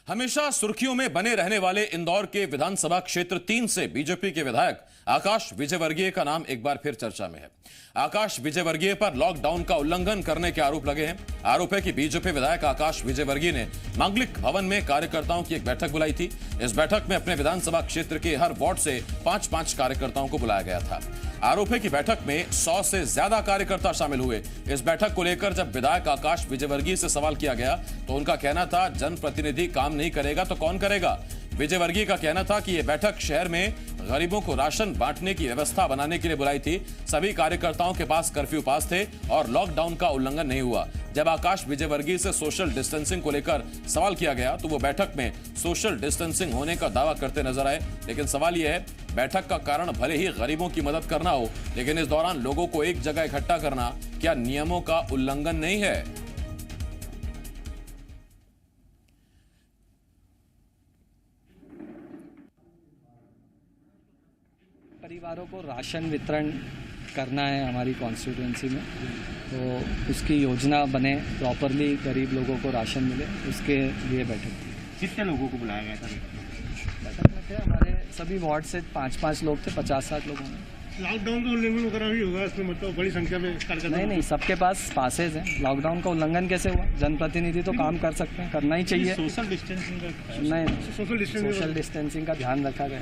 हमेशा सुर्खियों में बने रहने वाले इंदौर के विधानसभा क्षेत्र 3 से बीजेपी के विधायक आकाश विजयवर्गीय का नाम एक बार फिर चर्चा में है। आकाश विजयवर्गीय पर लॉकडाउन का उल्लंघन करने के आरोप लगे हैं। आरोप है कि बीजेपी विधायक आकाश विजयवर्गीय ने मांगलिक भवन में कार्यकर्ताओं की एक बैठक बुलाई थी। इस बैठक में अपने विधानसभा क्षेत्र के हर वार्ड से 5-5 कार्यकर्ताओं को बुलाया गया था। आरोप है कि बैठक में 100 से ज्यादा कार्यकर्ता शामिल हुए। इस बैठक को लेकर जब विधायक आकाश विजयवर्गीय से सवाल किया गया तो उनका कहना था, जनप्रतिनिधि काम नहीं करेगा तो कौन करेगा। विजयवर्गीय का कहना था कि यह बैठक शहर में गरीबों को राशन बांटने की व्यवस्था बनाने के लिए बुलाई थी। सभी कार्यकर्ताओं के पास कर्फ्यू पास थे और लॉकडाउन का उल्लंघन नहीं हुआ। जब आकाश विजयवर्गीय से सोशल डिस्टेंसिंग को लेकर सवाल किया गया तो वो बैठक में सोशल डिस्टेंसिंग होने का दावा करते नजर आए। लेकिन सवाल यह है, बैठक का कारण भले ही गरीबों की मदद करना हो, लेकिन इस दौरान लोगों को एक जगह इकट्ठा करना क्या नियमों का उल्लंघन नहीं है? परिवारों को राशन वितरण करना है हमारी कॉन्स्टिट्यूएंसी में, तो उसकी योजना बने, प्रॉपरली गरीब लोगों को राशन मिले, उसके लिए बैठक थी। कितने लोगों को बुलाया गया था? बैठक में थे हमारे सभी वार्ड से 5-5 लोग थे, 50-60 लोगों में। लॉकडाउन का उल्लंघन वगैरह भी होगा इसमें, मतलब बड़ी संख्या में कार्यकर्ता? नहीं, सबके पास पासेज हैं। लॉकडाउन का उल्लंघन कैसे हुआ? जनप्रतिनिधि तो काम कर सकते हैं, करना ही चाहिए। सोशल डिस्टेंसिंग का नहीं, सोशल डिस्टेंसिंग का ध्यान रखा गया।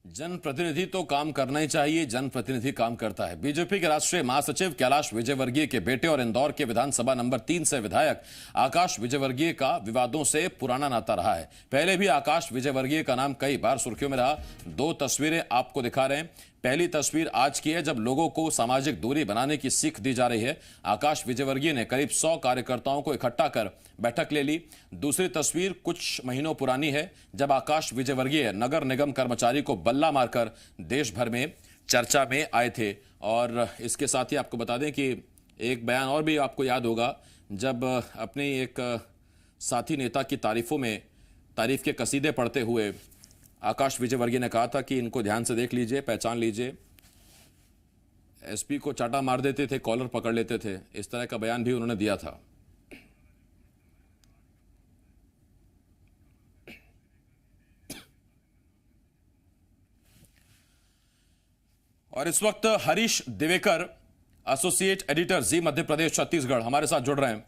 जनप्रतिनिधि तो काम करना ही चाहिए, जनप्रतिनिधि काम करता है। बीजेपी के राष्ट्रीय महासचिव कैलाश विजयवर्गीय के बेटे और इंदौर के विधानसभा नंबर 3 से विधायक आकाश विजयवर्गीय का विवादों से पुराना नाता रहा है। पहले भी आकाश विजयवर्गीय का नाम कई बार सुर्खियों में रहा। 2 तस्वीरें आपको दिखा रहे हैं। पहली तस्वीर आज की है जब लोगों को सामाजिक दूरी बनाने की सीख दी जा रही है। आकाश विजयवर्गीय ने करीब 100 कार्यकर्ताओं को इकट्ठा कर बैठक ले ली। दूसरी तस्वीर कुछ महीनों पुरानी है जब आकाश विजयवर्गीय नगर निगम कर्मचारी को बल्ला मारकर देश भर में चर्चा में आए थे। और इसके साथ ही आपको बता दें कि एक बयान और भी आपको याद होगा, जब अपने एक साथी नेता की तारीफ के कसीदे पढ़ते हुए आकाश विजयवर्गीय ने कहा था कि इनको ध्यान से देख लीजिए, पहचान लीजिए। एसपी को चाटा मार देते थे, कॉलर पकड़ लेते थे। इस तरह का बयान भी उन्होंने दिया था। और इस वक्त हरीश दिवेकर, एसोसिएट एडिटर जी मध्य प्रदेश छत्तीसगढ़, हमारे साथ जुड़ रहे हैं।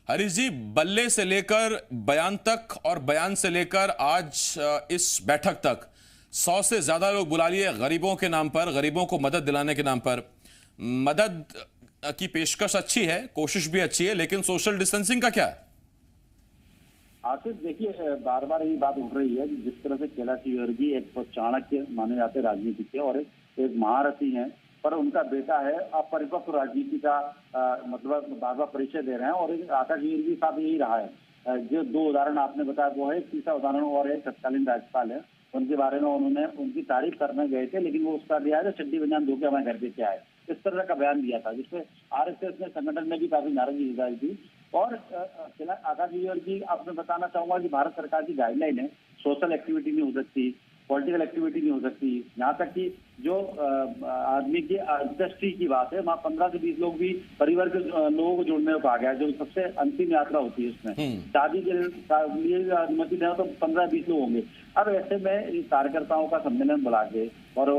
हरीश जी, बल्ले से लेकर बयान तक और बयान से लेकर आज इस बैठक तक 100 से ज्यादा लोग बुला लिए गरीबों के नाम पर, गरीबों को मदद दिलाने के नाम पर। मदद की पेशकश अच्छी है, कोशिश भी अच्छी है, लेकिन सोशल डिस्टेंसिंग का क्या है? आसिफ, देखिए, बार बार यही बात उठ रही है कि जिस तरह से कैलाश विजयवर्गीय एक चाणक्य माने जाते हैं राजनीति के और एक महारथी हैं, पर उनका बेटा है अपरिपक्व राजनीति का मतलब बार बार परिचय दे रहे हैं। और आकाश विजयवर्गीय साहब यही रहा है। जो 2 उदाहरण आपने बताया वो है, तीसरा उदाहरण और एक तत्कालीन राज्यपाल है, उनके बारे में उन्होंने उनकी तारीफ करने गए थे, लेकिन वो उसका दिया है चड्डी बनियान धो के हमारे घर पे क्या है, इस तरह का बयान दिया था, जिसमें आरएसएस ने संगठन में भी काफी नाराजगी जताई थी। और आकाश विजयवर्गीय, आपने बताना चाहूंगा कि भारत सरकार की गाइडलाइन है, सोशल एक्टिविटी नहीं हो सकती, पॉलिटिकल एक्टिविटी नहीं हो सकती। यहाँ तक कि जो आदमी की अंत्येष्टि की बात है, वहाँ 15 से 20 लोग भी परिवार के लोगों को जोड़ने को कहा गया है, जो सबसे अंतिम यात्रा होती है उसमें। शादी के लिए अनुमति देना तो 15-20 लोग होंगे। अब ऐसे में कार्यकर्ताओं का सम्मेलन बुला के और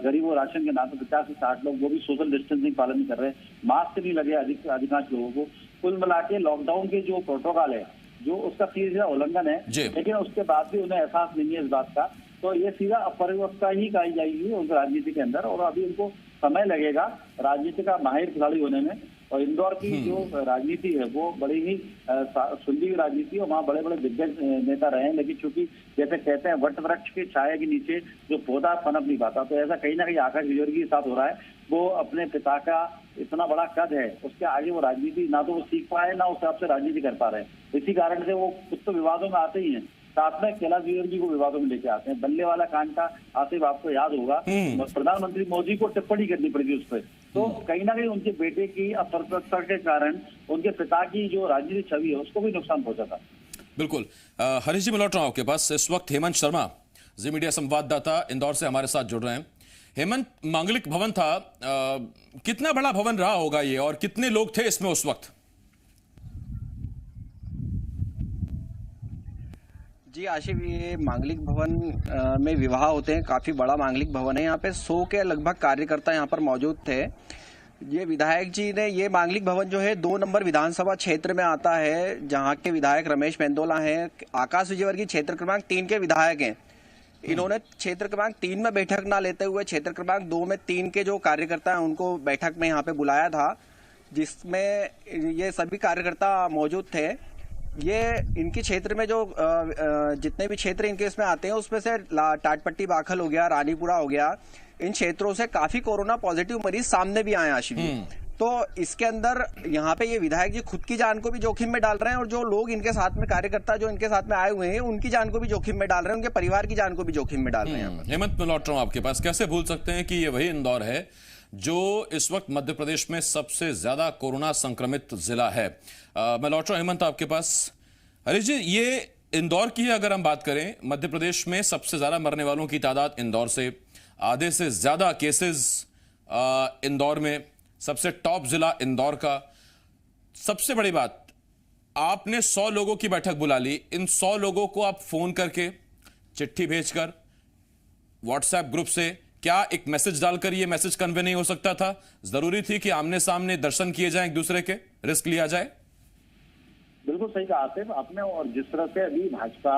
गरीबों राशन के नाम पर 50 से 60 लोग, वो भी सोशल डिस्टेंसिंग पालन नहीं कर रहे, मास्क नहीं लगे अधिकांश लोगों को। कुल मिला के लॉकडाउन के जो प्रोटोकॉल है, जो उसका सीधा उल्लंघन है, लेकिन उसके बाद भी उन्हें एहसास नहीं है इस बात का, तो ये सीधा अपरिपक्वता ही कही जाएगी उनकी राजनीति के अंदर। और अभी उनको समय लगेगा राजनीति का माहिर खिलाड़ी होने में। और इंदौर की जो राजनीति है वो बड़ी ही सुलझी हुई राजनीति है, और वहाँ बड़े बड़े दिग्गज नेता रहे हैं, लेकिन चूंकि जैसे कहते हैं वट वृक्ष की छाया के नीचे जो पौधा पनप नहीं पाता, तो ऐसा कहीं ना कहीं आकाश विजयवर्गीय के साथ हो रहा है। वो अपने पिता का इतना बड़ा कद है, उसके आगे वो राजनीति ना तो वो सीख पाए, ना उस हिसाब से राजनीति कर पा रहे। इसी कारण से वो कुछ तो विवादों में आते ही हैं, साथ में कैलाश विजयवर्गीय को विवादों में लेके आते हैं। बल्ले वाला कांड का आसिफ आपको याद होगा, प्रधानमंत्री मोदी को टिप्पणी करनी पड़ी उस पर। तो कहीं ना कहीं उनके बेटे की अपरिपक्वता के कारण उनके पिता की जो राजनीतिक छवि है उसको भी नुकसान पहुंचा था। बिल्कुल। हरीश जी, मैं लौट रहा हूं आपके पास। इस वक्त हेमंत शर्मा, जी मीडिया संवाददाता, इंदौर से हमारे साथ जुड़ रहे हैं। हेमंत, मांगलिक भवन था, कितना बड़ा भवन रहा होगा ये और कितने लोग थे इसमें उस वक्त? जी आशिफ, ये मांगलिक भवन में विवाह होते हैं। काफ़ी बड़ा मांगलिक भवन है। यहाँ पे 100 के लगभग कार्यकर्ता यहाँ पर मौजूद थे। ये विधायक जी ने, ये मांगलिक भवन जो है 2 नंबर विधानसभा क्षेत्र में आता है, जहाँ के विधायक रमेश मेंदोला हैं। आकाश विजयवर्गीय क्षेत्र क्रमांक 3 के विधायक हैं। इन्होंने क्षेत्र क्रमांक 3 में बैठक ना लेते हुए क्षेत्र क्रमांक 2 में 3 के जो कार्यकर्ता हैं उनको बैठक में यहाँ पे बुलाया था, जिसमें ये सभी कार्यकर्ता मौजूद थे। ये इनके क्षेत्र में जो जितने भी क्षेत्र इनके इसमें आते हैं उसमें से टाटपट्टी बाखल हो गया, रानीपुरा हो गया, इन क्षेत्रों से काफी कोरोना पॉजिटिव मरीज सामने भी आए आशिफ। तो इसके अंदर यहाँ पे ये विधायक जी खुद की जान को भी जोखिम में डाल रहे हैं और जो लोग इनके साथ में कार्यकर्ता जो इनके साथ में आए हुए हैं उनकी जान को भी जोखिम में डाल रहे हैं, उनके परिवार की जान को भी जोखिम में डाल रहे हैं। हेमंत, मैं लौट रहा हूं आपके पास। कैसे भूल सकते हैं कि ये वही इंदौर है जो इस वक्त मध्य प्रदेश में सबसे ज्यादा कोरोना संक्रमित जिला है। मैं लौट रहा हूं हेमंत आपके पास। हरीश जी, ये इंदौर की अगर हम बात करें, मध्य प्रदेश में सबसे ज्यादा मरने वालों की तादाद इंदौर से, आधे से ज्यादा केसेस इंदौर में, सबसे टॉप जिला इंदौर का। सबसे बड़ी बात, आपने 100 लोगों की बैठक बुला ली। इन 100 लोगों को आप फोन करके, चिट्ठी भेजकर, व्हाट्सएप ग्रुप से, क्या एक मैसेज डालकर ये मैसेज कन्वे नहीं हो सकता था? जरूरी थी कि आमने सामने दर्शन किए जाएं एक दूसरे के, रिस्क लिया जाए? बिल्कुल सही कहा आसिफ आपने। और जिस तरह से अभी भाजपा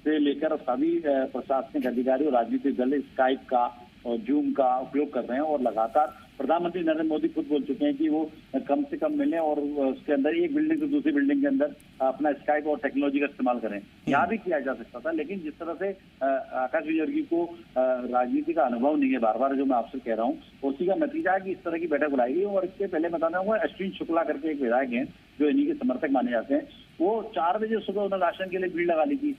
से लेकर सभी प्रशासनिक अधिकारी और राजनीतिक दल स्काइप का और जूम का उपयोग कर रहे हैं और लगातार प्रधानमंत्री नरेंद्र मोदी खुद बोल चुके हैं कि वो कम से कम मिले और उसके अंदर एक बिल्डिंग से दूसरी बिल्डिंग के अंदर अपना स्काइप और टेक्नोलॉजी का इस्तेमाल करें। यहाँ भी किया जा सकता था, लेकिन जिस तरह से आकाश विजयवर्गीय को राजनीति का अनुभव नहीं है, बार बार जो मैं आपसे कह रहा हूँ, उसी का नतीजा है कि इस तरह की बैठक बुलाई गई। और इसके पहले बताना हुआ, अश्विन शुक्ला करके एक विधायक हैं जो इन्हीं के समर्थक माने जाते हैं, वो 4 बजे सुबह उन्होंने राशन के लिए भीड़ लगा ली थी।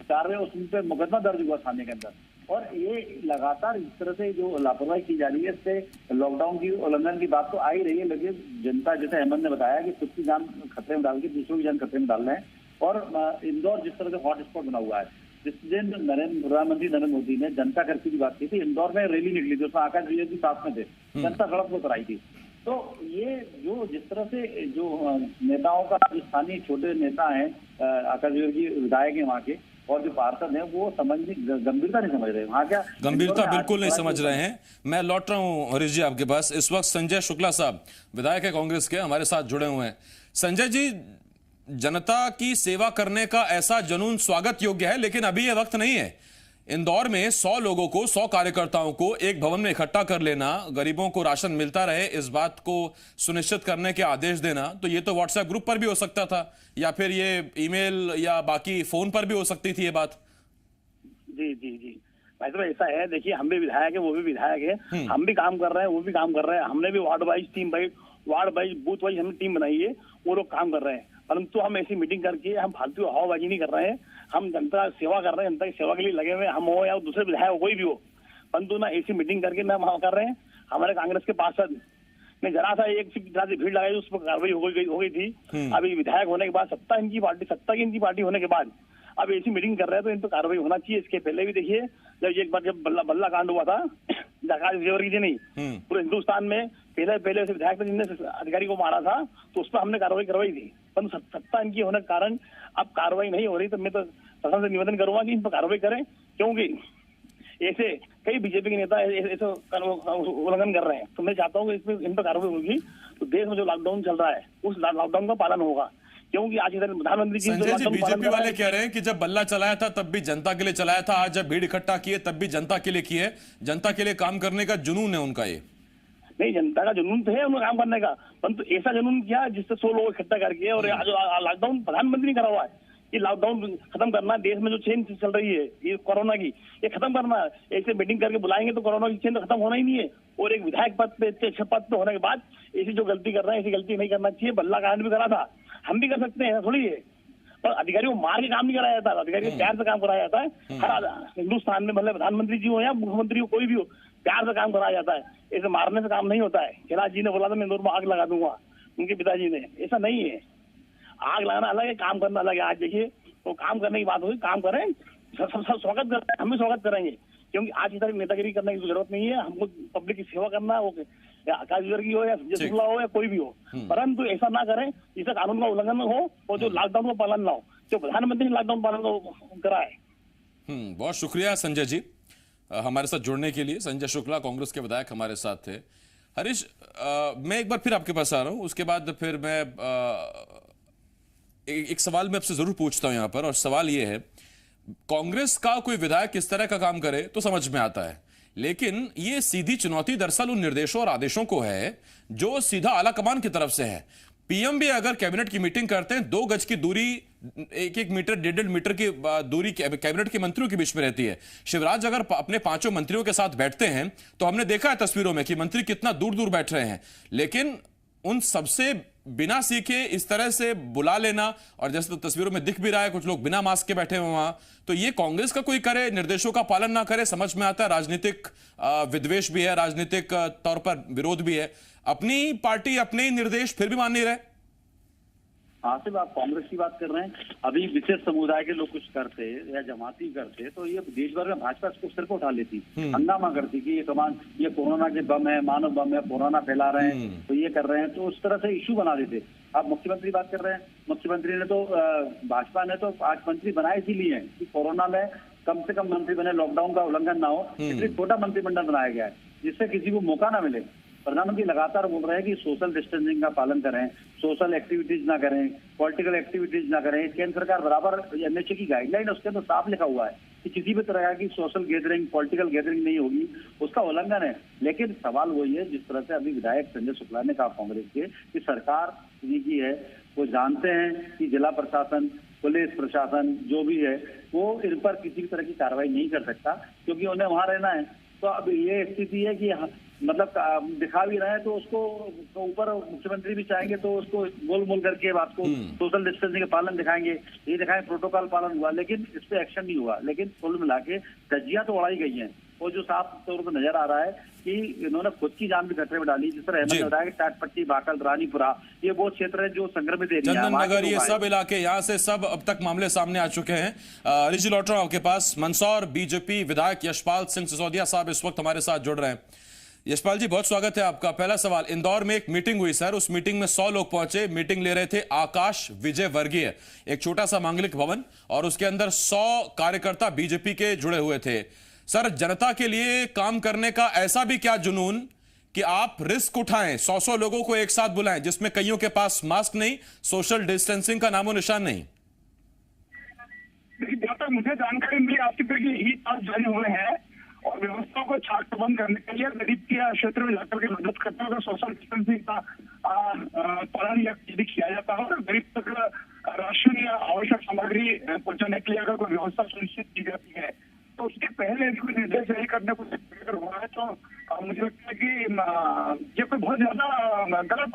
4 बजे उस पर मुकदमा दर्ज हुआ थाने के अंदर। और ये लगातार इस तरह से जो लापरवाही की जा रही है, इससे लॉकडाउन की उल्लंघन की बात तो आ ही रही है, लेकिन जनता, जैसे हेमंत ने बताया, कि खुद की जान खतरे में डाल के दूसरों की जान खतरे में डाल रहे हैं। और इंदौर जिस तरह से हॉटस्पॉट बना हुआ है, जिस दिन प्रधानमंत्री नरेंद्र मोदी ने जनता कर्फ्यू की बात की थी, इंदौर में रैली निकली थी, उसमें आकाश विजयवर्गीय साथ में थे, जनता सड़क को उतर आई थी। तो ये जो जिस तरह से जो नेताओं का, स्थानीय छोटे नेता हैं, आकाश विजयवर्गीय विधायक हैं वहाँ के, और जो पार्षद हैं, वो गंभीरता नहीं समझ रहे। वहाँ क्या गंभीरता बिल्कुल नहीं समझ रहे हैं। मैं लौट रहा हूं हरीश जी आपके पास। इस वक्त संजय शुक्ला साहब, विधायक है कांग्रेस के, हमारे साथ जुड़े हुए हैं। संजय जी, जनता की सेवा करने का ऐसा जुनून स्वागत योग्य है, लेकिन अभी यह वक्त नहीं है। इंदौर में 100 लोगों को, 100 कार्यकर्ताओं को एक भवन में इकट्ठा कर लेना, गरीबों को राशन मिलता रहे, इस बात को सुनिश्चित करने के आदेश देना, तो ये तो व्हाट्सएप ग्रुप पर भी हो सकता था, या फिर ये ईमेल या बाकी फोन पर भी हो सकती थी ये बात। जी जी जी भाई साहब, ऐसा है, देखिए, हम भी विधायक है, वो भी विधायक है, हम भी काम कर रहे हैं, वो भी काम कर रहे हैं। हमने भी ward wise team, ward wise, booth wise हमने टीम बनाई है, वो लोग काम कर रहे हैं। परंतु हम ऐसी मीटिंग करके हम फालतू हवाबाजी नहीं कर रहे हैं। हम जनता सेवा कर रहे हैं, जनता की सेवा के लिए लगे हुए, हम हो या दूसरे विधायक हो, कोई भी हो, परंतु ना ऐसी मीटिंग करके ना वहाँ कर रहे हैं। हमारे कांग्रेस के पार्षद ने जरा सा एक भीड़ लगाई, उस पर कार्रवाई हो गई थी। अभी विधायक होने के बाद, सत्ता की इनकी पार्टी होने के बाद अब ऐसी मीटिंग कर रहे हैं, तो इन पर कार्रवाई होना चाहिए। इसके पहले भी देखिए, जब एक बार जब बल्ला कांड हुआ था, आकाश विजयवर्गीय जी नहीं, पूरे हिंदुस्तान में पहले विधायक ने जिनने अधिकारी को मारा था, तो उस पर हमने कार्रवाई करवाई थी। पर सत्ता इनकी होने के कारण अब कार्रवाई नहीं हो रही। तो मैं तो शासन से निवेदन करूंगा कि इन पर कार्रवाई करें, क्योंकि ऐसे कई बीजेपी के नेता ऐसे उल्लंघन कर रहे हैं। तो मैं चाहता हूँ कि इसमें इन पर कार्रवाई होगी, तो देश में जो लॉकडाउन चल रहा है उस लॉकडाउन का पालन होगा। क्योंकि आज इधर प्रधानमंत्री जी, बीजेपी वाले कह रहे हैं कि जब बल्ला चलाया था तब भी जनता के लिए चलाया था, आज जब भीड़ इकट्ठा किए तब भी जनता के लिए किए। जनता के लिए काम करने का जुनून है उनका। ये नहीं, जनता का जुनून तो है उनका काम करने का, परंतु ऐसा जुनून किया जिससे 100 लोग इकट्ठा करके, और लॉकडाउन प्रधानमंत्री ने करा हुआ है कि लॉकडाउन खत्म करना, देश में जो चेन चल रही है ये कोरोना की, ये खत्म करना। ऐसे मीटिंग करके बुलाएंगे तो कोरोना की चेन तो खत्म होना ही नहीं है। और एक विधायक पद पे होने के बाद ऐसी जो गलती कर रहे हैं, ऐसी गलती नहीं करना चाहिए। बल्ला कांड भी करा था, हम भी कर सकते हैं, थोड़ी है। पर अधिकारियों को मार के काम नहीं कराया जाता, अधिकारियों को प्यार से काम कराया जाता है। हर हिंदुस्तान में, भले प्रधानमंत्री जी हो या मुख्यमंत्री हो, कोई भी हो, प्यार से काम कराया जाता है। ऐसे मारने से काम नहीं होता है। कैलाश जी ने बोला था मैं इंदौर में आग लगा दूंगा, उनके पिताजी ने, ऐसा नहीं है। आग लगाना अलग है, काम करना अलग है। आज देखिए, तो काम करने की बात होगी, काम करें, सब स्वागत करते हैं, हम भी स्वागत करेंगे, क्योंकि आज की तारीख नेतागिरी करने की जरूरत नहीं है, हमको पब्लिक की सेवा करना है, वो या आकाश विजयवर्गीय हो या संजय शुक्ला हो या कोई भी हो, परंतु ऐसा ना करें जिससे कानून का उल्लंघन हो और जो लॉकडाउन का पालन ना हो, जो प्रधानमंत्री ने लॉकडाउन पालन करा है। बहुत शुक्रिया संजय जी हमारे साथ जुड़ने के लिए। संजय शुक्ला कांग्रेस के विधायक हमारे साथ थे। हरीश, मैं एक बार फिर आपके पास आ रहा हूं, उसके बाद फिर मैं एक सवाल मैं आपसे जरूर पूछता हूं यहां पर, और सवाल ये है, कांग्रेस का कोई विधायक इस तरह का काम करे तो समझ में आता है, लेकिन ये सीधी चुनौती दरअसल उन निर्देशों और आदेशों को है जो सीधा आला कमान की तरफ से है। पीएम भी अगर कैबिनेट की मीटिंग करते हैं, 2 गज की दूरी, 1-1 मीटर 1.5 मीटर की दूरी कैबिनेट के मंत्रियों के बीच में रहती है। शिवराज अगर अपने 5 मंत्रियों के साथ बैठते हैं तो हमने देखा है तस्वीरों में कि मंत्री कितना दूर दूर बैठ रहे हैं, लेकिन उन सबसे बिना सीखे इस तरह से बुला लेना, और जैसे तो तस्वीरों में दिख भी रहा है कुछ लोग बिना मास्क के बैठे हुए वहां, तो ये कांग्रेस का कोई करे, निर्देशों का पालन ना करे, समझ में आता है राजनीतिक विद्वेष भी है, राजनीतिक तौर पर विरोध भी है। अपनी पार्टी अपने ही निर्देश फिर भी मान नहीं रहे। आसिफ, आप कांग्रेस की बात कर रहे हैं, अभी विशेष समुदाय के लोग कुछ करते या जमाती करते तो ये देश भर में भाजपा इसको सिर पर उठा लेती, हंगामा करती कि ये कोरोना के बम है, मानव बम है, कोरोना फैला रहे हैं, तो ये कर रहे हैं, तो उस तरह से इशू बना देते। आप मुख्यमंत्री बात कर रहे हैं, मुख्यमंत्री ने तो भाजपा ने तो 5 मंत्री बनाए इसीलिए कि कोरोना में कम से कम मंत्री बने, लॉकडाउन का उल्लंघन ना हो, इसलिए छोटा मंत्रिमंडल बनाया गया है जिससे किसी को मौका ना मिले। प्रधानमंत्री लगातार बोल रहे हैं कि सोशल डिस्टेंसिंग का पालन करें, सोशल एक्टिविटीज ना करें, पॉलिटिकल एक्टिविटीज ना करें। केंद्र सरकार बराबर एनएचए की गाइडलाइन है, उसके अंदर साफ लिखा हुआ है कि किसी भी तरह की सोशल गैदरिंग, पॉलिटिकल गैदरिंग नहीं होगी, उसका उल्लंघन है। लेकिन सवाल वही है जिस तरह से अभी विधायक संजय शुक्ला ने कहा कांग्रेस के कि सरकार की है, वो जानते हैं कि जिला प्रशासन, पुलिस प्रशासन जो भी है वो इन पर किसी भी तरह की कार्रवाई नहीं कर सकता क्योंकि उन्हें वहां रहना है। तो अब ये स्थिति है कि मतलब दिखा भी रहे हैं तो उसको ऊपर मुख्यमंत्री भी चाहेंगे तो उसको गोल मोल करके बात को सोशल डिस्टेंसिंग का पालन दिखाएंगे, ये दिखाएंगे प्रोटोकॉल पालन हुआ, लेकिन इस पे एक्शन नहीं हुआ। लेकिन कुल मिला के धज्जियां तो उड़ाई गई हैं, और जो साफ तौर पर नजर आ रहा है कि इन्होंने खुद की जान भी खतरे में डाली। जिस तरह अहमद ने बताया कि टाटपट्टी, बाकल, रानीपुरा, ये वो क्षेत्र है जो संक्रमित एरिया है, चंदन नगर, ये सब इलाके, यहाँ से सब अब तक मामले सामने आ चुके हैं। ऋषि लौट रहा हूं आपके पास। मंदसौर बीजेपी विधायक यशपाल सिंह सिसोदिया साहब इस वक्त हमारे साथ जुड़ रहे हैं। यशपाल जी, बहुत स्वागत है आपका। पहला सवाल, इंदौर में एक मीटिंग हुई सर, उस मीटिंग में 100 लोग पहुंचे, मीटिंग ले रहे थे आकाश विजयवर्गीय, एक छोटा सा मांगलिक भवन, और उसके अंदर 100 कार्यकर्ता बीजेपी के जुड़े हुए थे। सर, जनता के लिए काम करने का ऐसा भी क्या जुनून कि आप रिस्क उठाएं, 100 लोगों को एक साथ बुलाएं, जिसमें कईयों के पास मास्क नहीं, सोशल डिस्टेंसिंग का नामो निशान नहीं? देखिए, जब तक मुझे जानकारी मिली आपके पे ईद पास जारी हुए हैं और व्यवस्था को चाक प्रबंध करने के लिए गरीब के क्षेत्र में जाकर के मदद करते हुए सोशल डिस्टेंसिंग का पालन यदि किया जाता है और गरीब तक राशन या आवश्यक सामग्री पहुंचाने के लिए अगर कोई व्यवस्था सुनिश्चित की जाती है तो उसके पहले यदि कोई निर्देश जारी करने को अगर हुआ है तो मुझे लगता है कि ये कोई बहुत ज्यादा गलत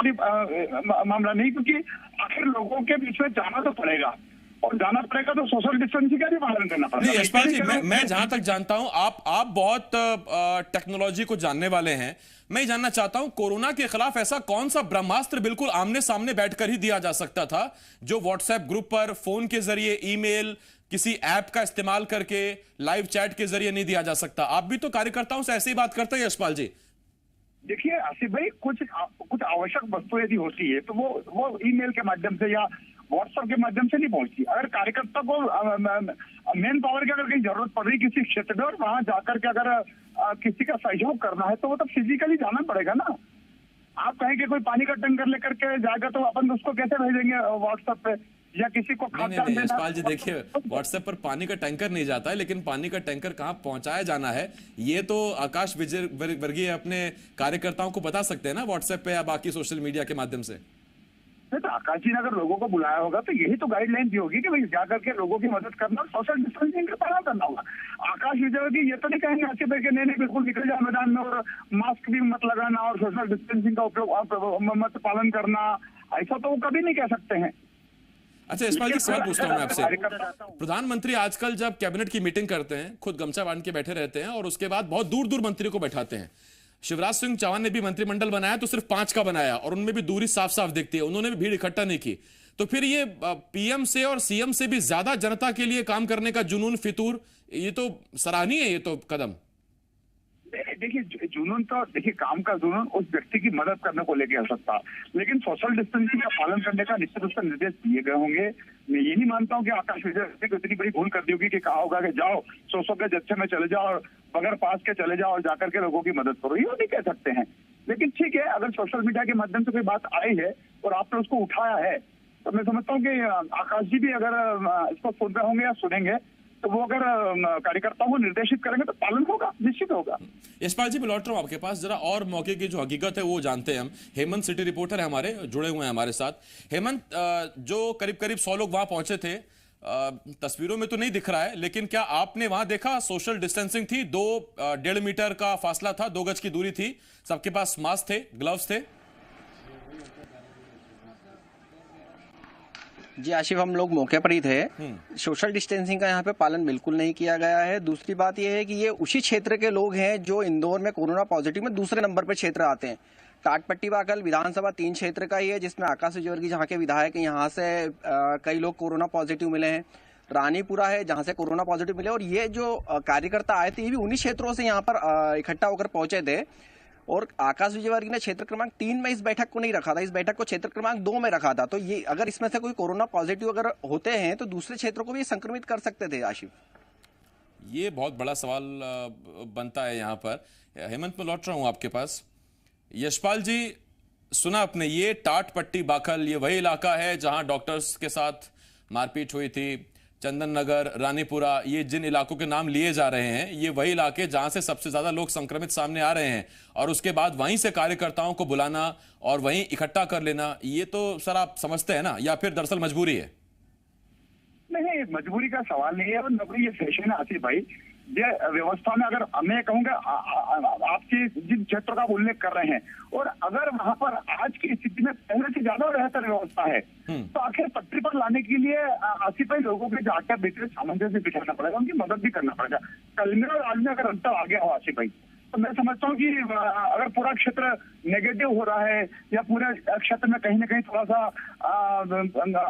मामला नहीं, क्योंकि आखिर लोगों के बीच में जाना तो पड़ेगा और जाना पड़ेगा तो सोशल डिस्टेंसिंग का भी पालन करना पड़ेगा। नहीं यशपाल जी, मैं जहां तक जानता हूं आप बहुत टेक्नोलॉजी को जानने वाले हैं। मैं जानना चाहता हूं, कोरोना के खिलाफ ऐसा कौन सा ब्रह्मास्त्र बिल्कुल आमने सामने बैठकर ही दिया जा सकता था जो व्हाट्सएप ग्रुप पर, फोन के जरिए, ईमेल, किसी ऐप का इस्तेमाल करके, लाइव चैट के जरिए नहीं दिया जा सकता? आप भी तो कार्यकर्ताओं से ऐसे ही बात करते हैं यशपाल जी। देखिए आसिफ भाई, कुछ आवश्यक वस्तु यदि होती है तो वो ईमेल के माध्यम से या व्हाट्सएप के माध्यम से नहीं पहुंचती। अगर कार्यकर्ता को मेन पावर की अगर कहीं जरूरत पड़ रही किसी क्षेत्र में और वहां जाकर के अगर किसी का सहयोग करना है तो वो तो फिजिकली जाना पड़ेगा ना। आप कहेंगे कोई पानी का टैंकर लेकर के जाएगा तो अपन उसको कैसे भेजेंगे व्हाट्सएप पे, या किसी को नहीं यशपाल जी, देखिए व्हाट्सएप पर पानी का टैंकर नहीं जाता है, लेकिन पानी का टैंकर कहां पहुंचाया जाना है ये तो आकाश विजयवर्गीय अपने कार्यकर्ताओं को बता सकते हैं ना, व्हाट्सएप पे या बाकी सोशल मीडिया के माध्यम से। तो आकाश जी ने अगर लोगों को बुलाया होगा तो यही तो गाइडलाइन दी होगी कि भाई जाकर के लोगों की मदद करना, सोशल डिस्टेंसिंग का पालन करना होगा। आकाश विजयवर्गीय ये तो नहीं कहेंगे आसिफ भाई कि नहीं बिल्कुल निकल जाए मैदान में और मास्क भी मत लगाना और सोशल डिस्टेंसिंग का उपयोग मत पालन करना, ऐसा तो वो कभी नहीं कह सकते हैं। अच्छा यशपाल जी, सवाल पूछता हूं मैं आपसे। प्रधानमंत्री आजकल जब कैबिनेट की मीटिंग करते हैं खुद गमछा बांध के बैठे रहते हैं और उसके बाद बहुत दूर दूर मंत्री को बैठाते हैं। शिवराज सिंह चौहान ने भी मंत्रिमंडल बनाया तो सिर्फ 5 का बनाया और उनमें भी दूरी साफ साफ दिखती है, उन्होंने भी भीड़ इकट्ठा नहीं की। तो फिर ये पीएम से और सीएम से भी ज्यादा जनता के लिए काम करने का जुनून, फितूर, ये तो सराहनीय है ये तो कदम। देखिए जुनून तो देखिए काम का जुनून उस व्यक्ति की मदद करने को लेके हो सकता, लेकिन सोशल डिस्टेंसिंग का पालन करने का निश्चित रूप से निर्देश दिए गए होंगे। मैं ये नहीं मानता हूँ कि आकाश विजयवर्गीय को इतनी बड़ी भूल कर दी होगी कि कहा होगा कि जाओ 100 के जत्थे में चले जाओ और बगैर पास के चले जाओ और जाकर के लोगों की मदद करो, ये नहीं कह सकते हैं। लेकिन ठीक है, अगर सोशल मीडिया के माध्यम से कोई बात आई है और आपने उसको उठाया है तो मैं समझता हूँ कि आकाश जी भी अगर इसको सुन रहे होंगे या सुनेंगे तो वो अगर कार्यकर्ताओं को निर्देशित करेंगे तो पालन होगा, निश्चित होगा। यशपाल जी, मैं लौट रहा हूँ आपके पास, जरा और मौके की जो हकीकत है वो जानते हैं हम। हेमंत सिटी रिपोर्टर है हमारे, जुड़े हुए हैं हमारे साथ। हेमंत, जो करीब करीब 100 लोग वहां पहुंचे थे, तस्वीरों में तो नहीं दिख रहा है, लेकिन क्या आपने वहां देखा सोशल डिस्टेंसिंग थी? 2.5 मीटर का फासला था, 2 गज की दूरी थी, सबके पास मास्क थे, ग्लव्स थे? जी आशिफ, हम लोग मौके पर ही थे। सोशल डिस्टेंसिंग का यहाँ पे पालन बिल्कुल नहीं किया गया है। दूसरी बात यह है कि ये उसी क्षेत्र के लोग हैं जो इंदौर में कोरोना पॉजिटिव में दूसरे नंबर पर क्षेत्र आते हैं। टाटपट्टी बाकल विधानसभा 3 क्षेत्र का ही है, जिसमें आकाश विजयवर्गीय जहाँ के विधायक हैं, यहाँ से कई लोग कोरोना पॉजिटिव मिले हैं। रानीपुरा है जहाँ से कोरोना पॉजिटिव मिले, और ये जो कार्यकर्ता आए थे ये भी उन्हीं क्षेत्रों से यहाँ पर इकट्ठा होकर पहुंचे थे। और आकाश विजयवर्गीय ने क्षेत्र क्रमांक 3 में इस बैठक को नहीं रखा था, इस बैठक को क्षेत्र क्रमांक 2 में रखा था। तो ये अगर इसमें से कोई कोरोना पॉजिटिव अगर होते हैं तो दूसरे क्षेत्रों को भी संक्रमित कर सकते थे। आशिफ, ये बहुत बड़ा सवाल बनता है यहाँ पर। हेमंत, मैं लौट रहा हूँ आपके पास। यशपाल जी, सुना आपने, ये टाटपट्टी बाकल ये वही इलाका है जहां डॉक्टर्स के साथ मारपीट हुई थी। चंदन नगर, रानीपुरा, ये जिन इलाकों के नाम लिए जा रहे हैं, ये वही इलाके जहां से सबसे ज्यादा लोग संक्रमित सामने आ रहे हैं, और उसके बाद वहीं से कार्यकर्ताओं को बुलाना और वहीं इकट्ठा कर लेना, ये तो सर आप समझते हैं ना, या फिर दरअसल मजबूरी है? नहीं, मजबूरी का सवाल नहीं है और न कोई ये फैशन है आसिफ भाई। ये व्यवस्था में अगर मैं कहूँगा आपके जिन क्षेत्रों का उल्लेख कर रहे हैं, और अगर वहां पर आज की स्थिति में पहले से ज्यादा बेहतर व्यवस्था है तो आखिर पटरी पर लाने के लिए आसिफ भाई लोगों के जाकर भीतर सामंजस्य बिठाना पड़ेगा, उनकी मदद भी करना पड़ेगा। कल में और आज में अगर अंतर आ गया हो आसिफ भाई, तो मैं समझता हूँ कि अगर पूरा क्षेत्र नेगेटिव हो रहा है या पूरे क्षेत्र में कहीं ना कहीं थोड़ा सा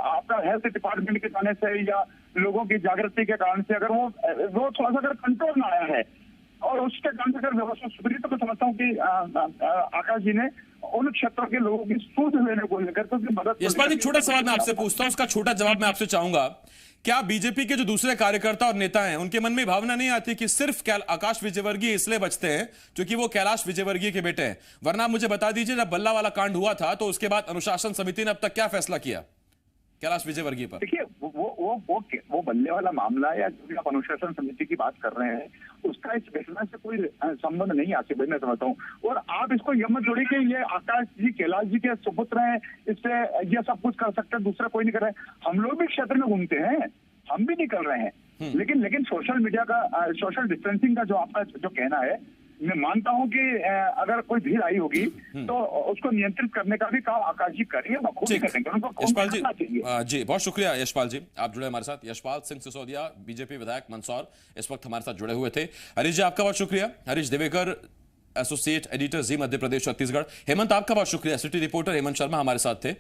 आपका हेल्थ डिपार्टमेंट के जाने से या लोगों की जागृति के कारण से अगर वो थोड़ा सा अगर कंट्रोल में आया है और उसके कारण से अगर व्यवस्था सुधरी, तो मैं समझता हूँ कि आकाश जी ने उन क्षेत्रों के लोगों की सूझ लेने को लेकर तो मदद। यशपाल जी, छोटा सवाल मैं आपसे पूछता हूँ, उसका छोटा जवाब मैं आपसे चाहूंगा। क्या बीजेपी के जो दूसरे कार्यकर्ता और नेता हैं, उनके मन में भावना नहीं आती कि सिर्फ आकाश विजयवर्गीय इसलिए बचते हैं क्योंकि वो कैलाश विजयवर्गीय के बेटे हैं? वरना आप मुझे बता दीजिए, जब बल्ला वाला कांड हुआ था तो उसके बाद अनुशासन समिति ने अब तक क्या फैसला किया कैलाश विजयवर्गीय पर? देखिए, वो बल्ले वाला मामला या जो भी आप अनुशासन समिति की बात कर रहे हैं, उसका इस घटना से कोई संबंध नहीं आते भाई, मैं समझता हूँ। और आप इसको यह मत जोड़िए कि ये आकाश जी कैलाश जी के सुपुत्र हैं, इससे ये सब कुछ कर सकते हैं, दूसरा कोई नहीं कर रहा है। हम लोग भी क्षेत्र में घूमते हैं, हम भी निकल रहे हैं, लेकिन सोशल मीडिया का सोशल डिस्टेंसिंग का जो आपका जो कहना है, मैं मानता हूं कि अगर कोई भीड़ आई होगी तो उसको नियंत्रित करने का भी काम आकाश जी करेंगे, बखूबी करेंगे। यशपाल जी, बहुत शुक्रिया यशपाल जी, आप जुड़े हमारे साथ। यशपाल सिंह सिसोदिया, बीजेपी विधायक मंदसौर, इस वक्त हमारे साथ जुड़े हुए थे। हरीश जी, आपका बहुत शुक्रिया। हरीश देवेकर, एसोसिएट एडिटर जी, मध्य प्रदेश छत्तीसगढ़। हेमंत, आपका बहुत शुक्रिया। सिटी रिपोर्टर हेमंत शर्मा हमारे साथ थे।